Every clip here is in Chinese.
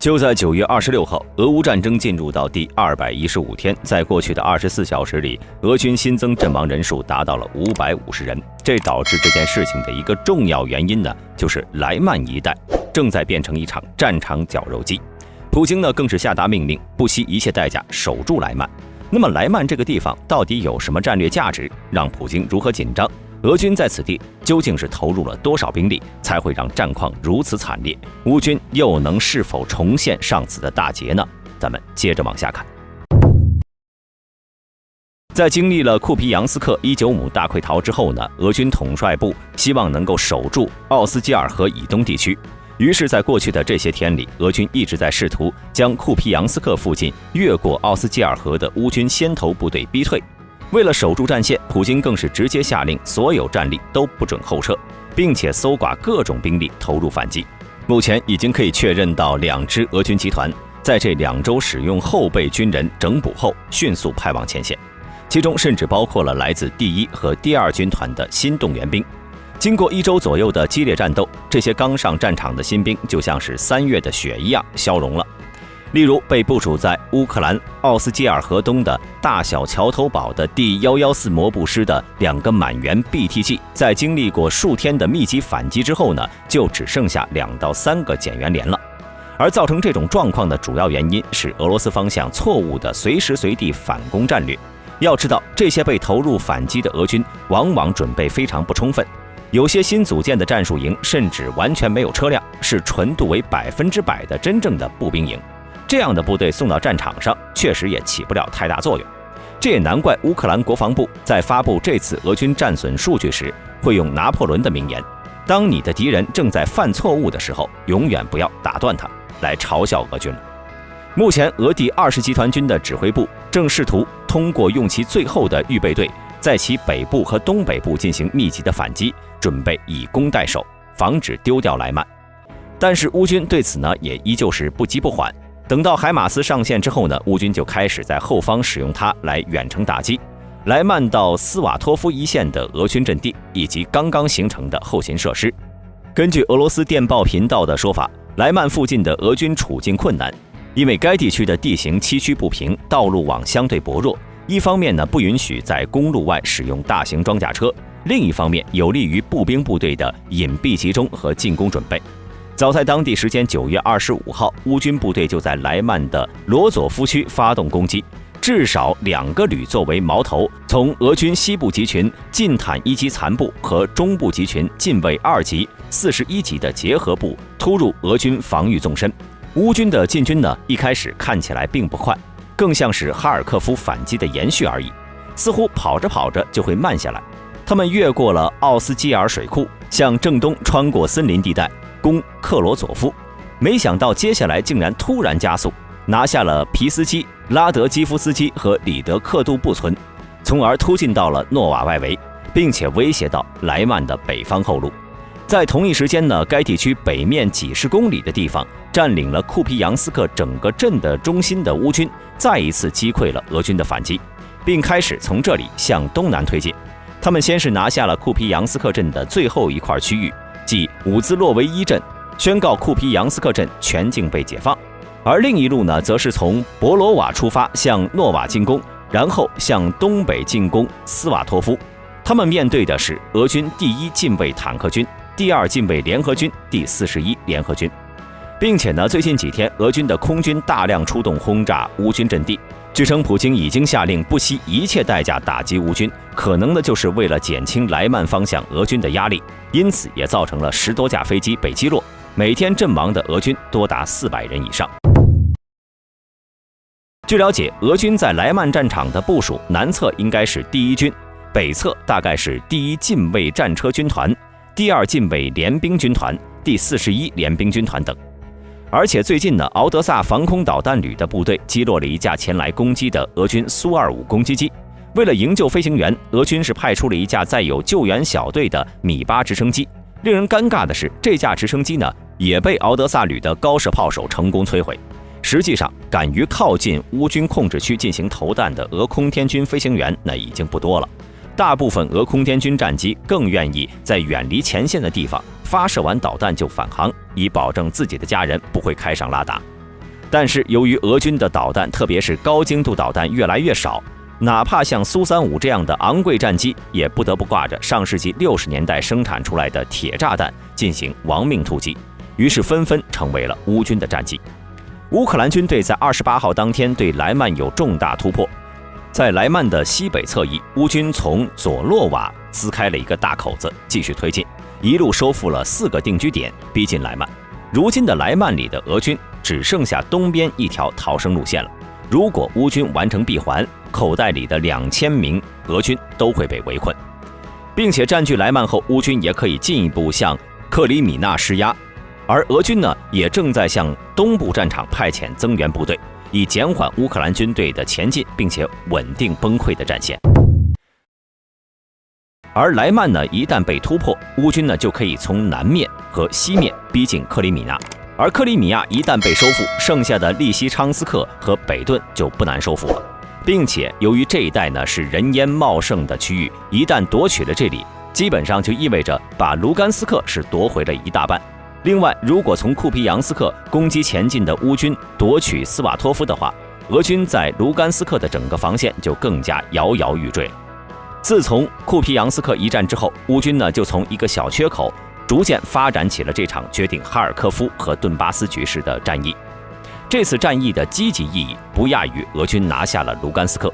就在9月26号，俄乌战争进入到第215天，在过去的24小时里，俄军新增阵亡人数达到了550人。这导致这件事情的一个重要原因呢，就是莱曼一带正在变成一场战场绞肉机。普京呢更是下达命令，不惜一切代价守住莱曼。那么莱曼这个地方到底有什么战略价值，让普京如何紧张？俄军在此地究竟是投入了多少兵力，才会让战况如此惨烈？乌军又能是否重现上次的大捷呢？咱们接着往下看。在经历了库皮扬斯克伊久姆大溃逃之后呢，俄军统帅部希望能够守住奥斯基尔河以东地区。于是，在过去的这些天里，俄军一直在试图将库皮扬斯克附近越过奥斯基尔河的乌军先头部队逼退。为了守住战线，普京更是直接下令所有战力都不准后撤，并且搜刮各种兵力投入反击。目前已经可以确认到2支俄军集团在这2周使用后备军人整补后，迅速派往前线，其中甚至包括了来自第1和第2军团的新动员兵。经过1周左右的激烈战斗，这些刚上战场的新兵就像是3月的雪一样消融了。例如，被部署在乌克兰奥斯基尔河东的大小桥头堡的第114摩步师的2个满员 BTG， 在经历过数天的密集反击之后呢，就只剩下2到3个减员连了。而造成这种状况的主要原因是俄罗斯方向错误的随时随地反攻战略。要知道，这些被投入反击的俄军往往准备非常不充分，有些新组建的战术营甚至完全没有车辆，是纯度为100%的真正的步兵营。这样的部队送到战场上，确实也起不了太大作用。这也难怪乌克兰国防部在发布这次俄军战损数据时，会用拿破仑的名言：当你的敌人正在犯错误的时候，永远不要打断他，来嘲笑俄军了。目前，俄第20集团军的指挥部正试图通过用其最后的预备队，在其北部和东北部进行密集的反击，准备以攻代守，防止丢掉莱曼。但是乌军对此呢，也依旧是不急不缓。等到海马斯上线之后呢，乌军就开始在后方使用它来远程打击莱曼到斯瓦托夫一线的俄军阵地以及刚刚形成的后勤设施。根据俄罗斯电报频道的说法，莱曼附近的俄军处境困难，因为该地区的地形崎岖不平，道路网相对薄弱。一方面呢，不允许在公路外使用大型装甲车；另一方面，有利于步兵部队的隐蔽集中和进攻准备。早在当地时间9月25号，乌军部队就在莱曼的罗佐夫区发动攻击，至少2个旅作为矛头，从俄军西部集群近坦1级残部和中部集群近卫2级、41级的结合部突入俄军防御纵深。乌军的进军呢，一开始看起来并不快，更像是哈尔科夫反击的延续而已，似乎跑着跑着就会慢下来。他们越过了奥斯基尔水库，向正东穿过森林地带攻克罗佐夫，没想到接下来竟然突然加速，拿下了皮斯基、拉德基夫斯基和里德克杜布村，从而突进到了诺瓦外围，并且威胁到莱曼的北方后路。在同一时间呢，该地区北面几十公里的地方占领了库皮扬斯克整个镇的中心的乌军，再一次击溃了俄军的反击，并开始从这里向东南推进。他们先是拿下了库皮扬斯克镇的最后一块区域，即伍兹洛维伊镇，宣告库皮扬斯克镇全境被解放。而另一路呢，则是从博罗瓦出发向诺瓦进攻，然后向东北进攻斯瓦托夫。他们面对的是俄军第1近卫坦克军、第2近卫联合军、第41联合军。并且呢，最近几天俄军的空军大量出动轰炸乌军阵地。据称，普京已经下令不惜一切代价打击乌军，可能的就是为了减轻莱曼方向俄军的压力，因此也造成了10多架飞机被击落，每天阵亡的俄军多达400人以上。据了解，俄军在莱曼战场的部署，南侧应该是第1军，北侧大概是第1近卫战车军团、第2近卫联兵军团、第41联兵军团等。而且最近呢，敖德萨防空导弹旅的部队击落了一架前来攻击的俄军苏25攻击机。为了营救飞行员，俄军是派出了一架载有救援小队的米8直升机。令人尴尬的是，这架直升机呢，也被敖德萨旅的高射炮手成功摧毁。实际上，敢于靠近乌军控制区进行投弹的俄空天军飞行员那已经不多了。大部分俄空天军战机更愿意在远离前线的地方发射完导弹就返航，以保证自己的家人不会开上拉达。但是由于俄军的导弹，特别是高精度导弹越来越少，哪怕像苏35这样的昂贵战机，也不得不挂着上世纪60年代生产出来的铁炸弹进行亡命突击，于是纷纷成为了乌军的战机。乌克兰军队在28号当天对莱曼有重大突破，在莱曼的西北侧翼，乌军从佐洛瓦撕开了一个大口子，继续推进，一路收复了4个定居点，逼近莱曼。如今的莱曼里的俄军只剩下东边一条逃生路线了。如果乌军完成闭环，口袋里的2000名俄军都会被围困，并且占据莱曼后，乌军也可以进一步向克里米纳施压。而俄军呢，也正在向东部战场派遣增援部队，以减缓乌克兰军队的前进，并且稳定崩溃的战线。而莱曼呢，一旦被突破，乌军呢就可以从南面和西面逼近克里米亚。而克里米亚一旦被收复，剩下的利西昌斯克和北顿就不难收复了。并且由于这一带呢是人烟茂盛的区域，一旦夺取了这里，基本上就意味着把卢甘斯克是夺回了一大半。另外，如果从库皮扬斯克攻击前进的乌军夺取斯瓦托夫的话，俄军在卢甘斯克的整个防线就更加摇摇欲坠。自从库皮扬斯克一战之后，乌军呢就从一个小缺口逐渐发展起了这场决定哈尔科夫和顿巴斯局势的战役。这次战役的积极意义不亚于俄军拿下了卢甘斯克。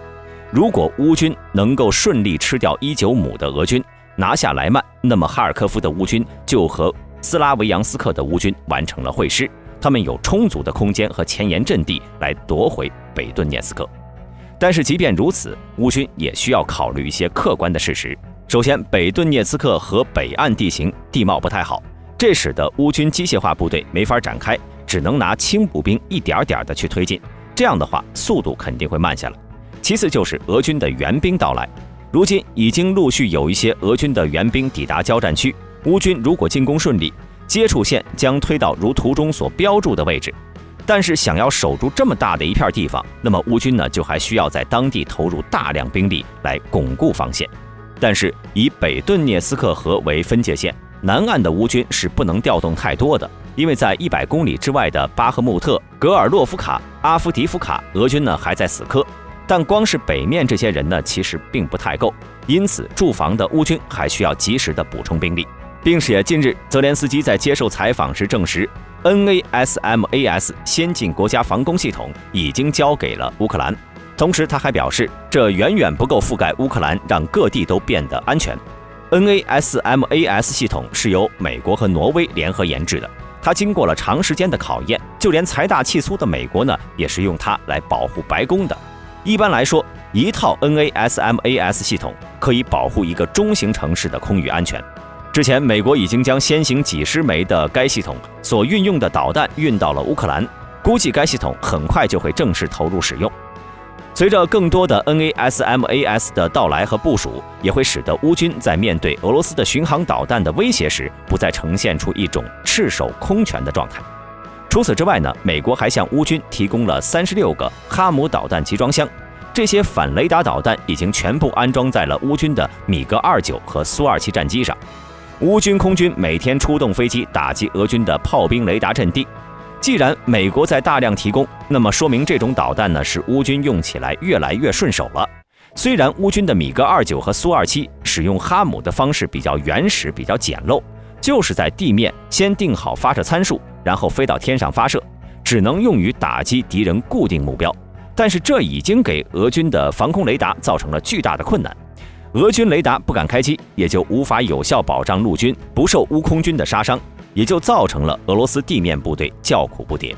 如果乌军能够顺利吃掉19姆的俄军，拿下莱曼，那么哈尔科夫的乌军就和斯拉维扬斯克的乌军完成了会师，他们有充足的空间和前沿阵地来夺回北顿涅茨克。但是即便如此，乌军也需要考虑一些客观的事实。首先，北顿涅茨克和北岸地貌不太好，这使得乌军机械化部队没法展开，只能拿轻步兵一点点的去推进，这样的话速度肯定会慢下来。其次就是俄军的援兵到来，如今已经陆续有一些俄军的援兵抵达交战区，乌军如果进攻顺利，接触线将推到如图中所标注的位置。但是想要守住这么大的一片地方，那么乌军呢就还需要在当地投入大量兵力来巩固防线。但是以北顿涅斯克河为分界线，南岸的乌军是不能调动太多的，因为在100公里之外的巴赫穆特、格尔洛夫卡、阿夫迪夫卡，俄军呢还在死磕。但光是北面这些人呢，其实并不太够，因此驻防的乌军还需要及时的补充兵力。并且近日，泽连斯基在接受采访时证实，NASAMS 先进国家防空系统已经交给了乌克兰。同时，他还表示，这远远不够覆盖乌克兰，让各地都变得安全。NASAMS 系统是由美国和挪威联合研制的，它经过了长时间的考验，就连财大气粗的美国呢，也是用它来保护白宫的。一般来说，一套 NASAMS 系统可以保护一个中型城市的空域安全。之前，美国已经将先行几十枚的该系统所运用的导弹运到了乌克兰，估计该系统很快就会正式投入使用。随着更多的 NASAMS 的到来和部署，也会使得乌军在面对俄罗斯的巡航导弹的威胁时，不再呈现出一种赤手空拳的状态。除此之外呢，美国还向乌军提供了36个哈姆导弹集装箱，这些反雷达导弹已经全部安装在了乌军的米格29和苏27战机上。乌军空军每天出动飞机打击俄军的炮兵雷达阵地。既然美国在大量提供，那么说明这种导弹呢是乌军用起来越来越顺手了。虽然乌军的米格29和苏27使用哈姆的方式比较原始、比较简陋，就是在地面先定好发射参数，然后飞到天上发射，只能用于打击敌人固定目标。但是这已经给俄军的防空雷达造成了巨大的困难。俄军雷达不敢开机，也就无法有效保障陆军不受乌空军的杀伤，也就造成了俄罗斯地面部队叫苦不迭。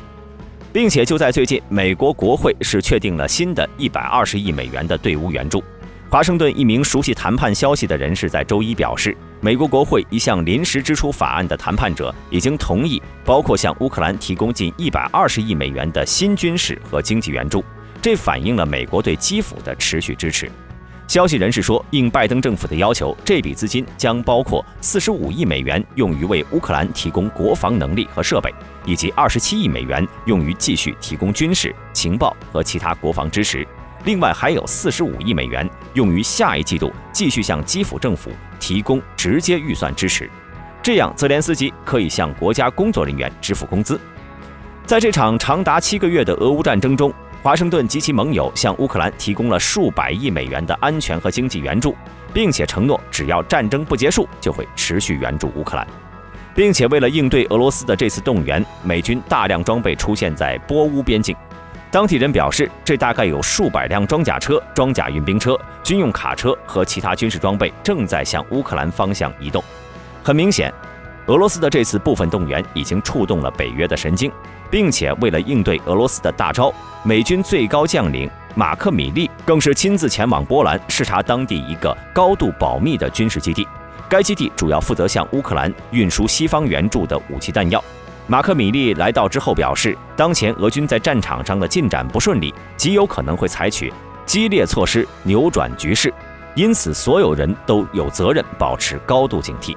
并且就在最近，美国国会是确定了新的120亿美元的对乌援助。华盛顿一名熟悉谈判消息的人士在周一表示，美国国会一项临时支出法案的谈判者已经同意包括向乌克兰提供近120亿美元的新军事和经济援助，这反映了美国对基辅的持续支持。消息人士说，应拜登政府的要求，这笔资金将包括45亿美元用于为乌克兰提供国防能力和设备，以及27亿美元用于继续提供军事、情报和其他国防支持。另外还有45亿美元用于下一季度继续向基辅政府提供直接预算支持，这样泽连斯基可以向国家工作人员支付工资。在这场长达7个月的俄乌战争中，华盛顿及其盟友向乌克兰提供了数百亿美元的安全和经济援助，并且承诺只要战争不结束，就会持续援助乌克兰。并且为了应对俄罗斯的这次动员，美军大量装备出现在波乌边境。当地人表示，这大概有数百辆装甲车、装甲运兵车、军用卡车和其他军事装备正在向乌克兰方向移动。很明显，俄罗斯的这次部分动员已经触动了北约的神经，并且为了应对俄罗斯的大招，美军最高将领马克米利更是亲自前往波兰视察当地一个高度保密的军事基地。该基地主要负责向乌克兰运输西方援助的武器弹药。马克米利来到之后表示，当前俄军在战场上的进展不顺利，极有可能会采取激烈措施扭转局势，因此所有人都有责任保持高度警惕。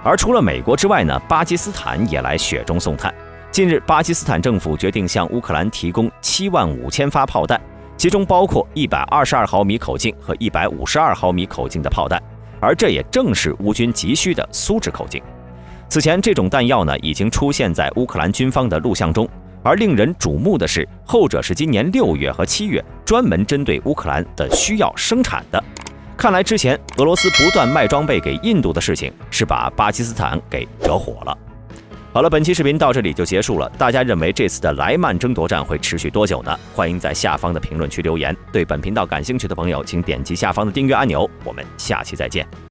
而除了美国之外呢，巴基斯坦也来雪中送炭。近日，巴基斯坦政府决定向乌克兰提供75000发炮弹，其中包括122毫米口径和152毫米口径的炮弹，而这也正是乌军急需的苏制口径。此前，这种弹药呢已经出现在乌克兰军方的录像中，而令人瞩目的是，后者是今年6月和7月专门针对乌克兰的需要生产的。看来之前俄罗斯不断卖装备给印度的事情，是把巴基斯坦给惹火了。好了，本期视频到这里就结束了。大家认为这次的莱曼争夺战会持续多久呢？欢迎在下方的评论区留言。对本频道感兴趣的朋友，请点击下方的订阅按钮。我们下期再见。